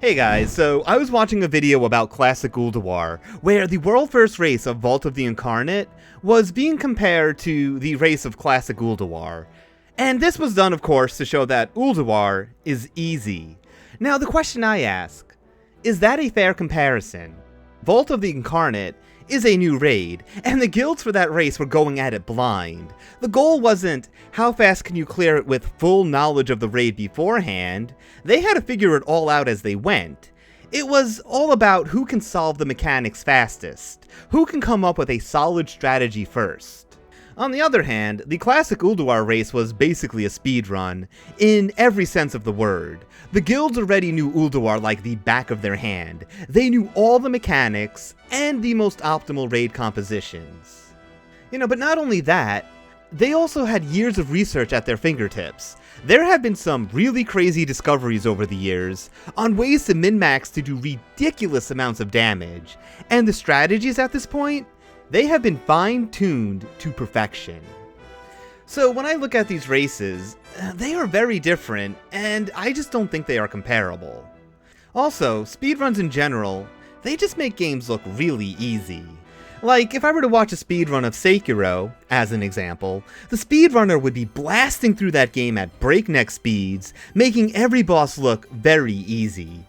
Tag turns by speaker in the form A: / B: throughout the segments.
A: Hey guys, so I was watching a video about classic Ulduar, where the world-first race of Vault of the Incarnate was being compared to the race of classic Ulduar. And this was done, of course, to show that Ulduar is easy. Now the question I ask, is that a fair comparison? Vault of the Incarnate is a new raid, and the guilds for that race were going at it blind. The goal wasn't how fast can you clear it with full knowledge of the raid beforehand. They had to figure it all out as they went. It was all about who can solve the mechanics fastest, who can come up with a solid strategy first. On the other hand, the classic Ulduar race was basically a speedrun, in every sense of the word. The guilds already knew Ulduar like the back of their hand. They knew all the mechanics, and the most optimal raid compositions. But not only that, they also had years of research at their fingertips. There have been some really crazy discoveries over the years on ways to min-max to do ridiculous amounts of damage, and the strategies at this point, they have been fine-tuned to perfection. So when I look at these races, they are very different, and I just don't think they are comparable. Also, speedruns in general, they just make games look really easy. Like, if I were to watch a speedrun of Sekiro, as an example, the speedrunner would be blasting through that game at breakneck speeds, making every boss look very easy.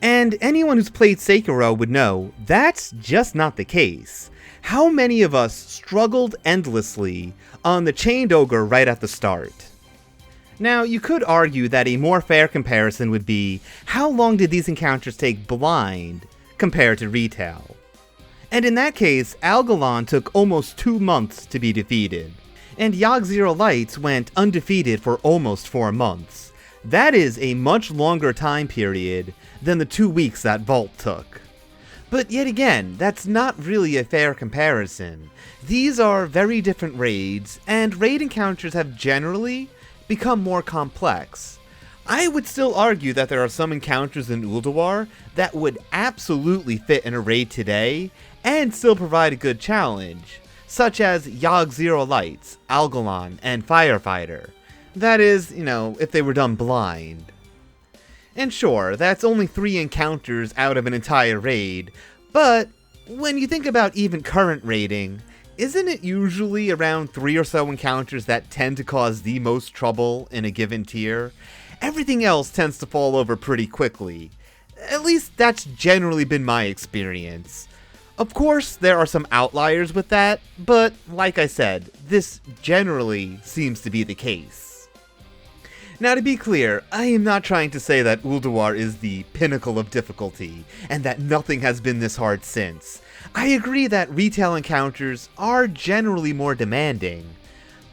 A: And anyone who's played Sekiro would know, that's just not the case. How many of us struggled endlessly on the Chained Ogre right at the start? Now, you could argue that a more fair comparison would be, how long did these encounters take blind compared to retail? And in that case, Algalon took almost 2 months to be defeated, and Yogg Zero Lights went undefeated for almost 4 months. That is a much longer time period than the 2 weeks that Vault took. But yet again, that's not really a fair comparison. These are very different raids, and raid encounters have generally become more complex. I would still argue that there are some encounters in Ulduar that would absolutely fit in a raid today, and still provide a good challenge, such as Yogg Zero Lights, Algalon, and Firefighter. That is, if they were done blind. And sure, that's only 3 encounters out of an entire raid, but when you think about even current raiding, isn't it usually around 3 or so encounters that tend to cause the most trouble in a given tier? Everything else tends to fall over pretty quickly. At least that's generally been my experience. Of course, there are some outliers with that, but like I said, this generally seems to be the case. Now to be clear, I am not trying to say that Ulduar is the pinnacle of difficulty, and that nothing has been this hard since. I agree that retail encounters are generally more demanding,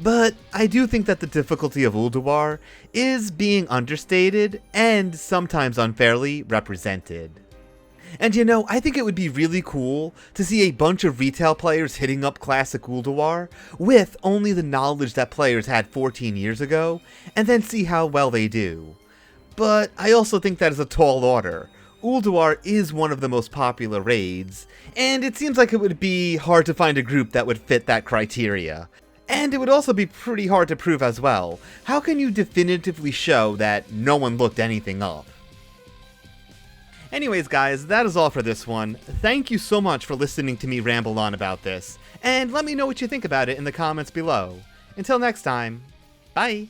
A: but I do think that the difficulty of Ulduar is being understated and sometimes unfairly represented. And I think it would be really cool to see a bunch of retail players hitting up classic Ulduar with only the knowledge that players had 14 years ago, and then see how well they do. But I also think that is a tall order. Ulduar is one of the most popular raids, and it seems like it would be hard to find a group that would fit that criteria. And it would also be pretty hard to prove as well. How can you definitively show that no one looked anything up? Anyways guys, that is all for this one. Thank you so much for listening to me ramble on about this, and let me know what you think about it in the comments below. Until next time, bye!